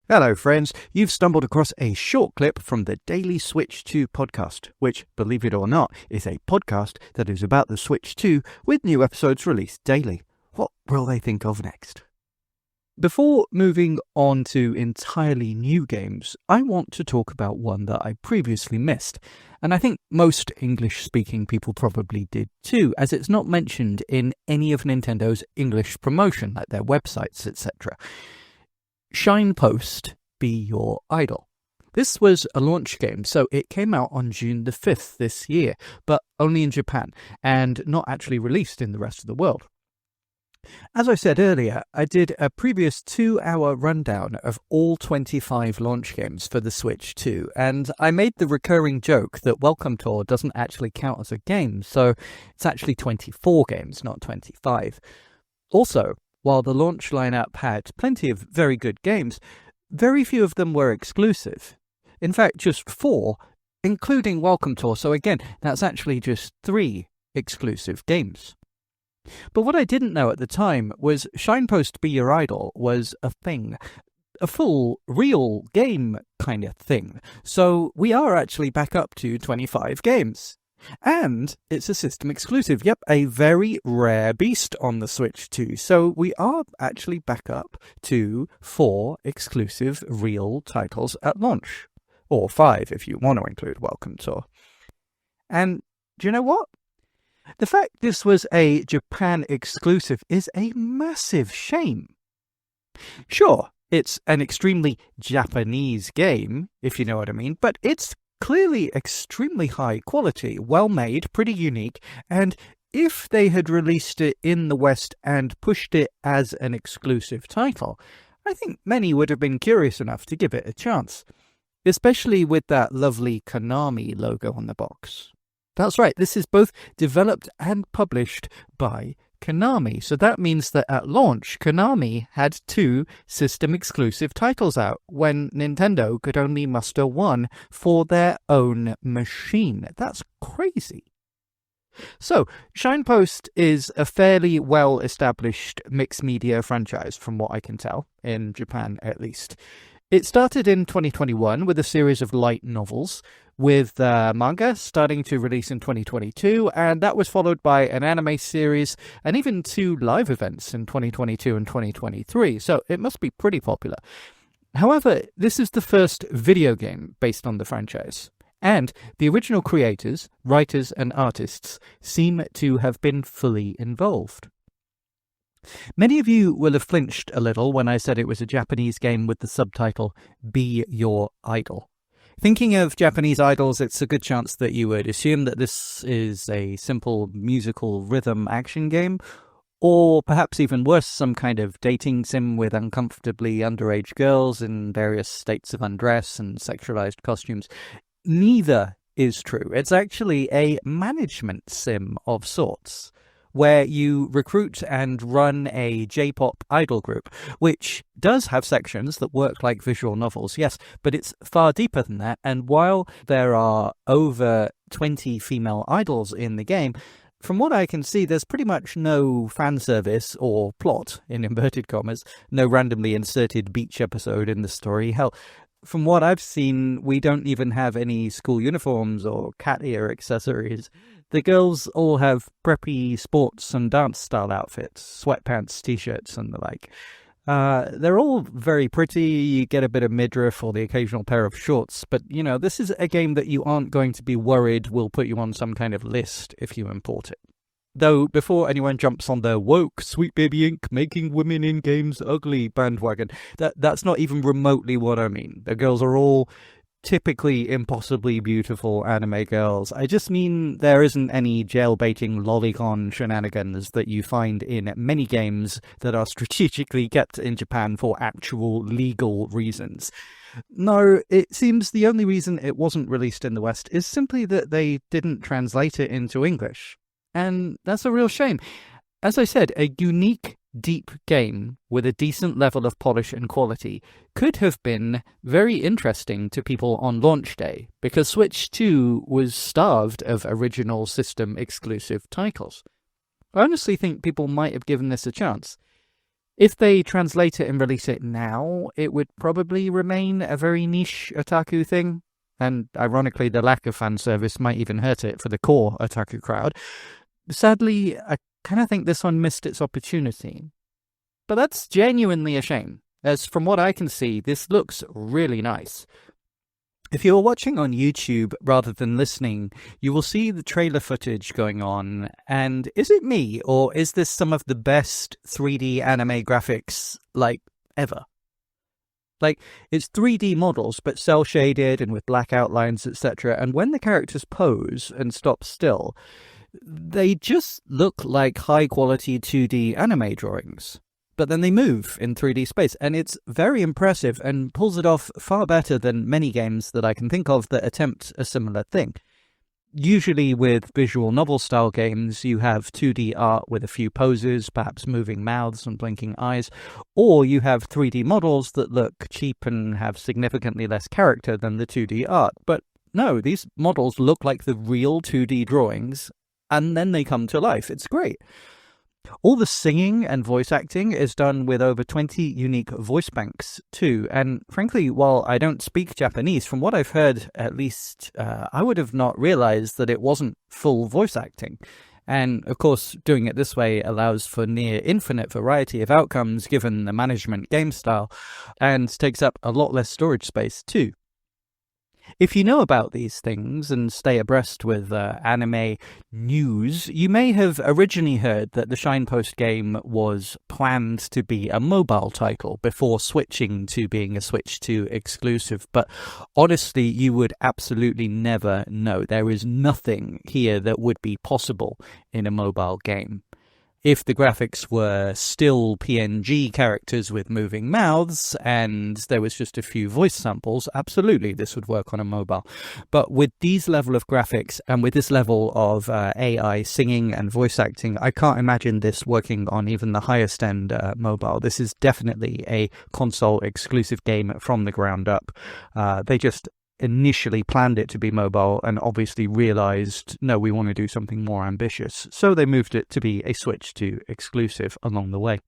Hello, friends. You've stumbled across a short clip from the Daily Switch 2 podcast, which, believe it or not, is a podcast that is about the Switch 2 with new episodes released daily. What will they think of next? Before moving on to entirely new games, I want to talk about one that I previously missed, and I think most English-speaking people probably did too, as it's not mentioned in any of Nintendo's English promotion, like their websites, etc. Shinepost Be Your Idol. This was a launch game, so it came out on June the 5th this year, but only in Japan, and not actually released in the rest of the world. As I said earlier, I did a previous 2-hour rundown of all 25 launch games for the Switch 2, and I made the recurring joke that Welcome Tour doesn't actually count as a game, so it's actually 24 games, not 25. Also, while the launch lineup had plenty of very good games, very few of them were exclusive. In fact, just 4, including Welcome Tour, so again, that's actually just 3 exclusive games. But what I didn't know at the time was Shinepost Be Your Idol was a thing. A full, real game kind of thing. So we are actually back up to 25 games. And it's a system exclusive. Yep, a very rare beast on the Switch 2. So we are actually back up to 4 exclusive real titles at launch. Or 5 if you want to include Welcome Tour. And do you know what? The fact this was a Japan exclusive is a massive shame. Sure, it's an extremely Japanese game, if you know what I mean, but it's clearly extremely high quality, well made, pretty unique, and if they had released it in the West and pushed it as an exclusive title, I think many would have been curious enough to give it a chance, especially with that lovely Konami logo on the box. That's right, this is both developed and published by Konami, so that means that at launch, Konami had 2 system-exclusive titles out, when Nintendo could only muster 1 for their own machine. That's crazy. So, Shinepost is a fairly well-established mixed media franchise, from what I can tell, in Japan at least. It started in 2021 with a series of light novels, with manga starting to release in 2022, and that was followed by an anime series and even 2 live events in 2022 and 2023, so it must be pretty popular. However, this is the first video game based on the franchise, and the original creators, writers, and artists seem to have been fully involved. Many of you will have flinched a little when I said it was a Japanese game with the subtitle Be Your Idol. Thinking of Japanese idols, it's a good chance that you would assume that this is a simple musical rhythm action game, or perhaps even worse, some kind of dating sim with uncomfortably underage girls in various states of undress and sexualized costumes. Neither is true. It's actually a management sim of sorts, where you recruit and run a J-pop idol group, which does have sections that work like visual novels, yes, but it's far deeper than that, and while there are over 20 female idols in the game, from what I can see, there's pretty much no fan service or plot, in inverted commas, no randomly inserted beach episode in the story. Hell, from what I've seen, we don't even have any school uniforms or cat ear accessories. The girls all have preppy sports and dance-style outfits, sweatpants, t-shirts, and the like. They're all very pretty. You get a bit of midriff or the occasional pair of shorts, but, you know, this is a game that you aren't going to be worried will put you on some kind of list if you import it. Though, before anyone jumps on their woke, Sweet Baby Inc. making women in games ugly bandwagon, that's not even remotely what I mean. The girls are all typically impossibly beautiful anime girls. I just mean there isn't any jail-baiting lolicon shenanigans that you find in many games that are strategically kept in Japan for actual legal reasons. No, it seems the only reason it wasn't released in the West is simply that they didn't translate it into English. And that's a real shame. As I said, a unique, deep game with a decent level of polish and quality could have been very interesting to people on launch day, because Switch 2 was starved of original system exclusive titles. I honestly think people might have given this a chance. If they translate it and release it now, it would probably remain a very niche otaku thing. And ironically, the lack of fan service might even hurt it for the core otaku crowd. Sadly, I kind of think this one missed its opportunity. But that's genuinely a shame, as from what I can see, this looks really nice. If you're watching on YouTube rather than listening, you will see the trailer footage going on, and is it me, or is this some of the best 3D anime graphics, ever? It's 3D models, but cel-shaded and with black outlines, etc., and when the characters pose and stop still, they just look like high-quality 2D anime drawings. But then they move in 3D space, and it's very impressive and pulls it off far better than many games that I can think of that attempt a similar thing. Usually with visual novel-style games, you have 2D art with a few poses, perhaps moving mouths and blinking eyes, or you have 3D models that look cheap and have significantly less character than the 2D art. But no, these models look like the real 2D drawings, and then they come to life. It's great. All the singing and voice acting is done with over 20 unique voice banks too, and frankly, while I don't speak Japanese, from what I've heard at least, I would have not realized that it wasn't full voice acting. And of course, doing it this way allows for near infinite variety of outcomes given the management game style, and takes up a lot less storage space too. If you know about these things and stay abreast with anime news, you may have originally heard that the Shinepost game was planned to be a mobile title before switching to being a Switch 2 exclusive, but honestly, you would absolutely never know. There is nothing here that would be possible in a mobile game. If the graphics were still PNG characters with moving mouths and there was just a few voice samples, absolutely this would work on a mobile. But with these level of graphics and with this level of AI singing and voice acting, I can't imagine this working on even the highest end mobile. This is definitely a console exclusive game from the ground up. They just initially planned it to be mobile and obviously realized, no, we want to do something more ambitious. So they moved it to be a Switch 2 exclusive along the way.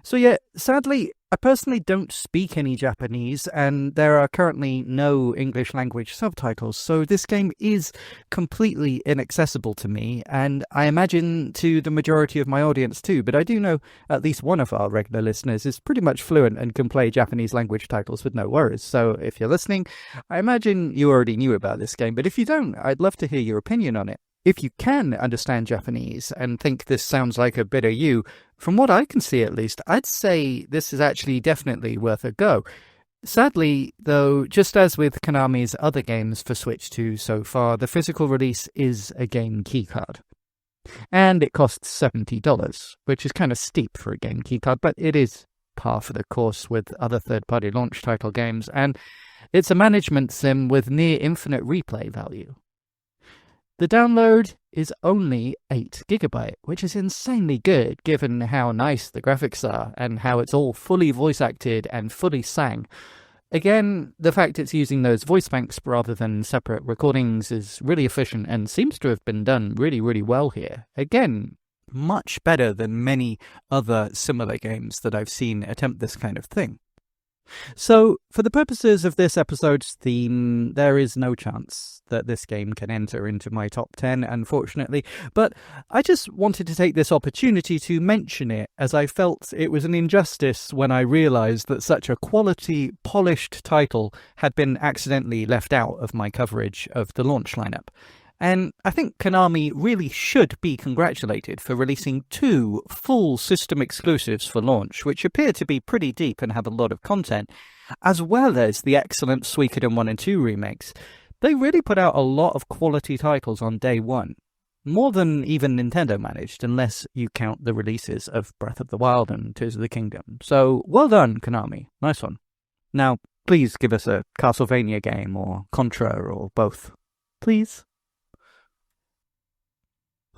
So yeah, sadly, I personally don't speak any Japanese, and there are currently no English language subtitles, so this game is completely inaccessible to me, and I imagine to the majority of my audience too, but I do know at least one of our regular listeners is pretty much fluent and can play Japanese language titles with no worries, so if you're listening, I imagine you already knew about this game, but if you don't, I'd love to hear your opinion on it. If you can understand Japanese and think this sounds like a bit of you, from what I can see at least, I'd say this is actually definitely worth a go. Sadly, though, just as with Konami's other games for Switch 2 so far, the physical release is a game keycard. And it costs $70, which is kind of steep for a game keycard, but it is par for the course with other third-party launch title games, and it's a management sim with near infinite replay value. The download is only 8 GB, which is insanely good given how nice the graphics are and how it's all fully voice acted and fully sang. Again, the fact it's using those voice banks rather than separate recordings is really efficient and seems to have been done really, really well here. Again, much better than many other similar games that I've seen attempt this kind of thing. So, for the purposes of this episode's theme, there is no chance that this game can enter into my top 10, unfortunately, but I just wanted to take this opportunity to mention it, as I felt it was an injustice when I realised that such a quality, polished title had been accidentally left out of my coverage of the launch lineup. And I think Konami really should be congratulated for releasing 2 full system exclusives for launch, which appear to be pretty deep and have a lot of content, as well as the excellent Suikoden 1 and 2 remakes. They really put out a lot of quality titles on day one. More than even Nintendo managed, unless you count the releases of Breath of the Wild and Tears of the Kingdom. So, well done, Konami. Nice one. Now, please give us a Castlevania game, or Contra, or both. Please?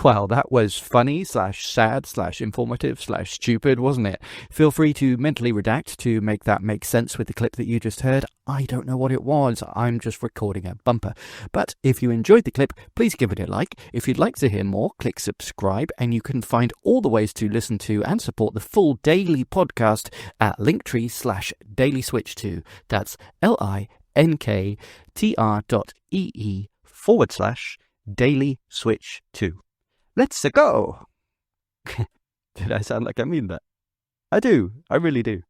Well, that was funny slash sad slash informative slash stupid, wasn't it? Feel free to mentally redact to make that make sense with the clip that you just heard. I don't know what it was. I'm just recording a bumper. But if you enjoyed the clip, please give it a like. If you'd like to hear more, click subscribe, and you can find all the ways to listen to and support the full daily podcast at linktree/dailyswitch2. That's linktr.ee/daily switch 2. Let's go! Did I sound like I mean that? I do. I really do.